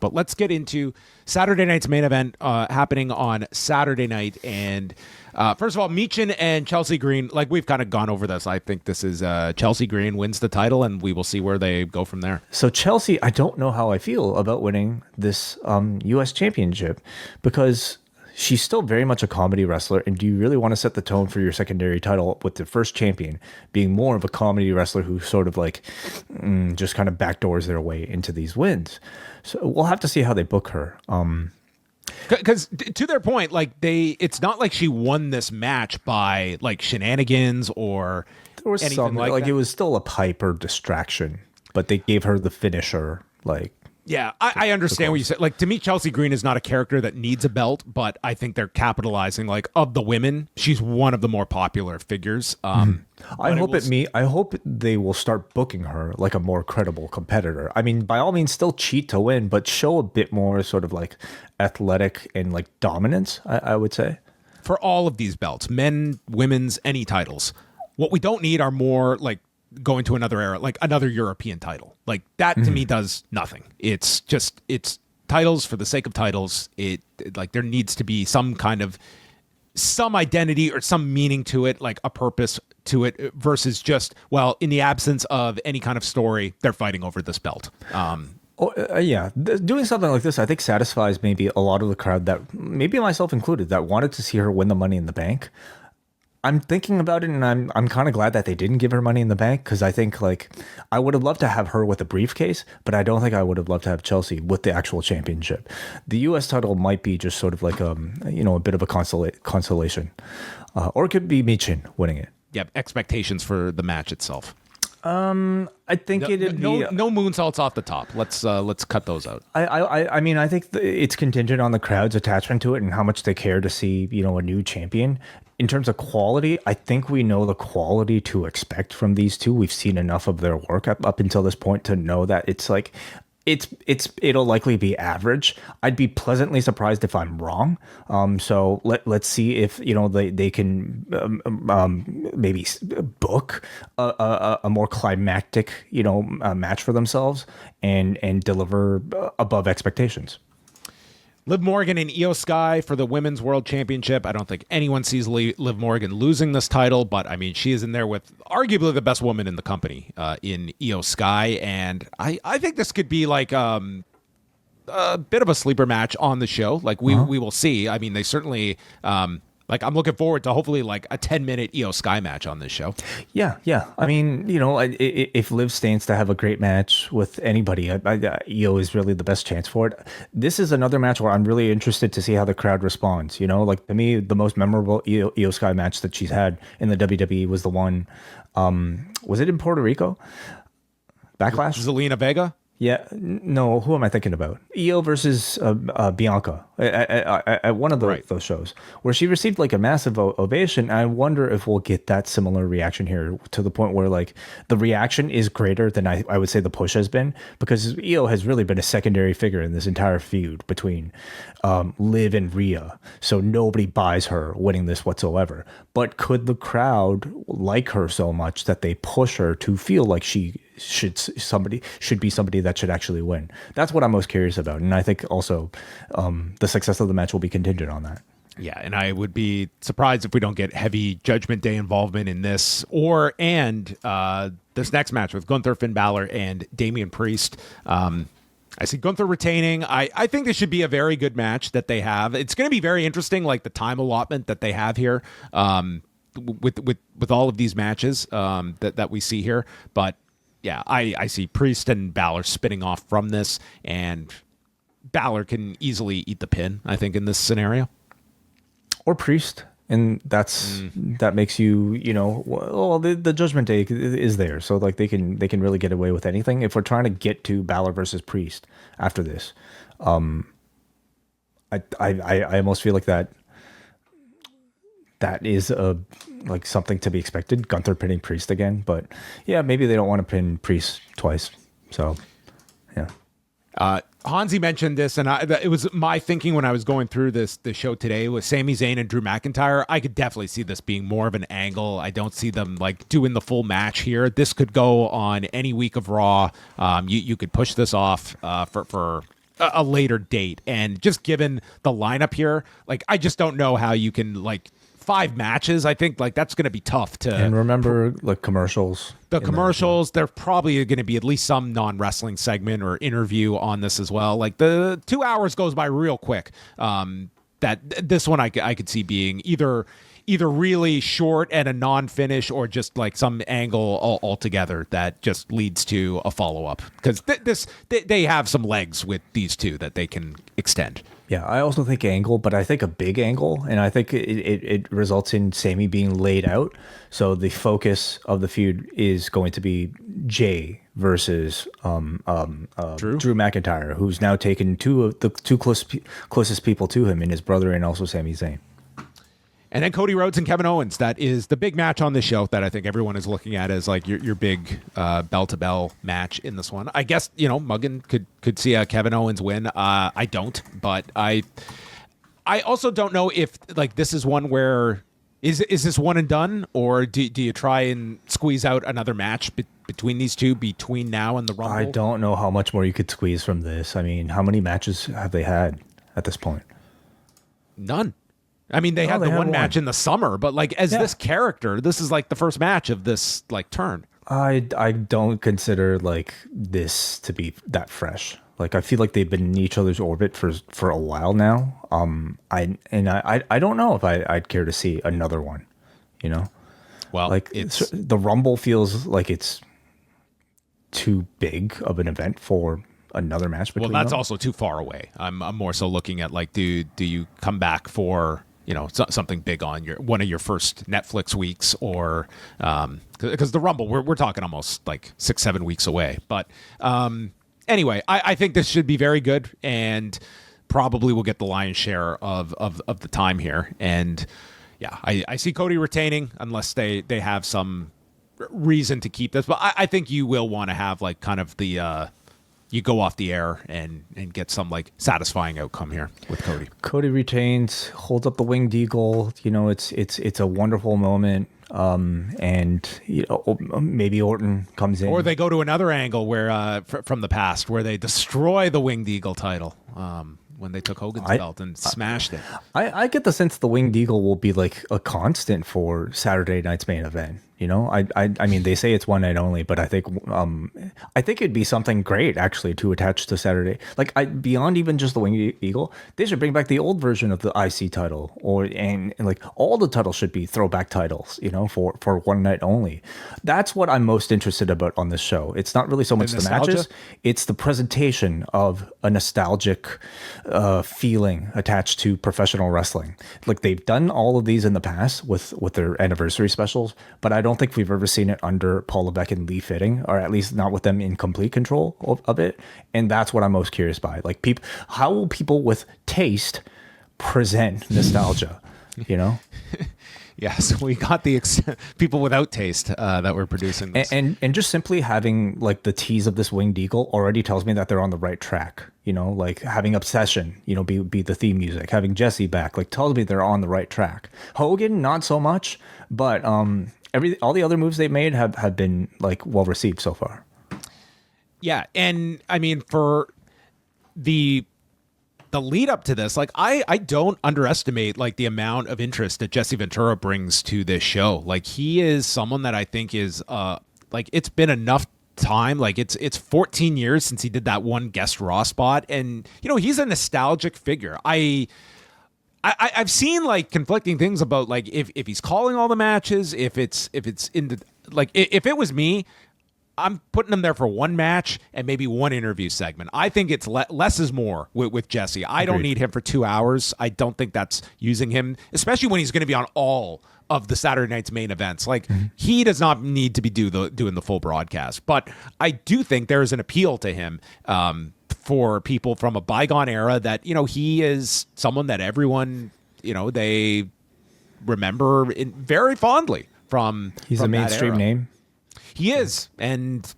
But let's get into Saturday night's main event happening on Saturday night. And first of all, Michin and Chelsea Green, like we've kind of gone over this. I think this is Chelsea Green wins the title, and we will see where they go from there. So Chelsea, I don't know how I feel about winning this U.S. championship, because she's still very much a comedy wrestler. And do you really want to set the tone for your secondary title with the first champion being more of a comedy wrestler who sort of like just kind of backdoors their way into these wins? So we'll have to see how they book her. Because to their point, like it's not like she won this match by like shenanigans or there was anything some like that. It was still a pipe or distraction, but they gave her the finisher. Like, yeah, I understand what you said. Like, to me, Chelsea Green is not a character that needs a belt, but I think they're capitalizing. Like, of the women, she's one of the more popular figures. I hope they will start booking her like a more credible competitor. I mean, by all means, still cheat to win, but show a bit more sort of like athletic and like dominance, I would say. For all of these belts, men, women's, any titles, what we don't need are more like going to another era, like another European title. Like that to me does nothing. It's titles for the sake of titles. Like there needs to be some identity or some meaning to it, like a purpose to it, versus just, well, in the absence of any kind of story, they're fighting over this belt. Doing something like this, I think, satisfies maybe a lot of the crowd, that maybe myself included, that wanted to see her win the Money in the Bank. I'm thinking about it, and I'm kind of glad that they didn't give her Money in the Bank, because I think like I would have loved to have her with a briefcase, but I don't think I would have loved to have Chelsea with the actual championship. The U.S. title might be just sort of like a bit of a consolation, or it could be Michin winning it. Yep, expectations for the match itself. I think it'd be no moonsaults off the top. Let's cut those out. I mean, I think it's contingent on the crowd's attachment to it and how much they care to see, a new champion. In terms of quality, I think we know the quality to expect from these two. We've seen enough of their work up until this point to know that it's like it'll likely be average. I'd be pleasantly surprised if I'm wrong. So let's see if they can maybe book a more climactic match for themselves and deliver above expectations. Liv Morgan and Io Sky for the Women's World Championship. I don't think anyone sees Liv Morgan losing this title, but I mean, she is in there with arguably the best woman in the company in Io Sky, and I think this could be like a bit of a sleeper match on the show. Like we will see. I mean, they certainly like I'm looking forward to hopefully like a 10-minute Io Sky match on this show. Yeah. I mean, if Liv stands to have a great match with anybody, Io is really the best chance for it. This is another match where I'm really interested to see how the crowd responds. Like to me, the most memorable Io Sky match that she's had in the WWE was the one, was it in Puerto Rico? Backlash? Zelina Vega? Yeah, no, who am I thinking about? Io versus Bianca at one of those shows where she received like a massive ovation. I wonder if we'll get that similar reaction here, to the point where like the reaction is greater than I would say the push has been, because Io has really been a secondary figure in this entire feud between Liv and Rhea. So nobody buys her winning this whatsoever. But could the crowd like her so much that they push her to feel like she should be somebody that should actually win? That's what I'm most curious about, and I think also the success of the match will be contingent on that. Yeah, and I would be surprised if we don't get heavy Judgment Day involvement in this, and this next match with Gunther, Finn Balor, and Damian Priest. I see Gunther retaining. I think this should be a very good match that they have. It's going to be very interesting, like the time allotment that they have here with all of these matches that we see here, but. Yeah, I see Priest and Balor spinning off from this, and Balor can easily eat the pin, I think, in this scenario. Or Priest, and that makes you, the Judgment Day is there, so like they can really get away with anything. If we're trying to get to Balor versus Priest after this, I almost feel like that is like something to be expected. Gunther pinning Priest again, but yeah, maybe they don't want to pin Priest twice. So, yeah. Hansi mentioned this, and it was my thinking when I was going through the show today with Sami Zayn and Drew McIntyre. I could definitely see this being more of an angle. I don't see them like doing the full match here. This could go on any week of Raw. You could push this off for a later date. And just given the lineup here, like, I just don't know how you can, like, 5 matches. I think, like, that's going to be tough to. And remember, like, commercials. The commercials, there's probably going to be at least some non-wrestling segment or interview on this as well. Like, the 2 hours goes by real quick. That this one I could see being either really short and a non-finish, or just like some angle altogether that just leads to a follow-up, because they have some legs with these two that they can extend. Yeah, I also think angle, but I think a big angle, and I think it results in Sami being laid out. So the focus of the feud is going to be Jay versus Drew McIntyre, who's now taken two of the closest people to him, and his brother, and also Sami Zayn. And then Cody Rhodes and Kevin Owens. That is the big match on this show that I think everyone is looking at as like your big bell-to-bell match in this one. I guess, Muggin could see a Kevin Owens win. I don't, but I also don't know if, like, this is one where is this one and done, or do you try and squeeze out another match between these two between now and the Rumble? I don't know how much more you could squeeze from this. I mean, how many matches have they had at this point? None. I mean, they had the one match in the summer, but like this character, this is like the first match of this like turn. I don't consider like this to be that fresh. Like, I feel like they've been in each other's orbit for a while now. I don't know if I'd care to see another one. Well, like the Rumble feels like it's too big of an event for another match between that's them. also too far away. I'm more so looking at, like, do you come back for something big on one of your first Netflix weeks, or because the Rumble, we're talking almost like 6-7 weeks away. But anyway, I think this should be very good, and probably will get the lion's share of the time here. And yeah, I see Cody retaining unless they have some reason to keep this. But I think you will want to have, like, kind of the you go off the air and get some, like, satisfying outcome here with Cody. Cody retains, holds up the winged eagle. It's a wonderful moment. And maybe Orton comes in, or they go to another angle where from the past where they destroy the winged eagle title when they took Hogan's belt and smashed it. I get the sense the winged eagle will be like a constant for Saturday night's main event. I mean, they say it's one night only, but I think it'd be something great actually to attach to Saturday. Like, beyond even just the winged eagle, they should bring back the old version of the IC title, and like all the titles should be throwback titles, for one night only. That's what I'm most interested about on this show. It's not really so much the matches, it's the presentation of a nostalgic feeling attached to professional wrestling. Like, they've done all of these in the past with their anniversary specials, but I don't think we've ever seen it under Paul Levesque and Lee Fitting, or at least not with them in complete control of it. And that's what I'm most curious by. Like, how will people with taste present nostalgia? Yeah, so we got the people without taste that were producing this. And just simply having, like, the tease of this winged eagle already tells me that they're on the right track. Like having Obsession, be the theme music. Having Jesse back, like, tells me they're on the right track. Hogan, not so much, but all the other moves they've made have been, like, well received so far. Yeah, and I mean, for the lead up to this, like, I don't underestimate, like, the amount of interest that Jesse Ventura brings to this show. Like, he is someone that I think is like, it's been enough time, like, it's 14 years since he did that one guest Raw spot, and he's a nostalgic figure. I've seen, like, conflicting things about, like, if he's calling all the matches, if it's in the, like, if it was me, I'm putting him there for one match and maybe one interview segment. I think it's less is more with Jesse. I don't need him for 2 hours. I don't think that's using him, especially when he's going to be on all of the Saturday night's main events. Like, he does not need to be doing the full broadcast. But I do think there is an appeal to him for people from a bygone era that, he is someone that everyone, they remember very fondly from. He's from a mainstream name. He is, and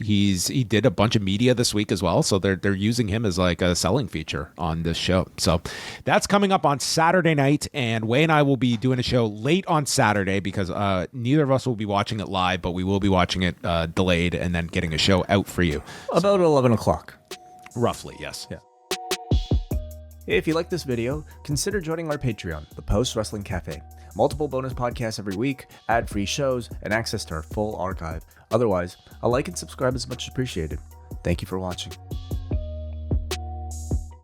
he did a bunch of media this week as well, so they're using him as, like, a selling feature on this show. So that's coming up on Saturday night, and Way and I will be doing a show late on Saturday because neither of us will be watching it live, but we will be watching it delayed and then getting a show out for you. About 11 o'clock. Roughly, yes. Yeah. If you like this video, consider joining our Patreon, the Post Wrestling Cafe. Multiple bonus podcasts every week, ad-free shows, and access to our full archive. Otherwise, a like and subscribe is much appreciated. Thank you for watching.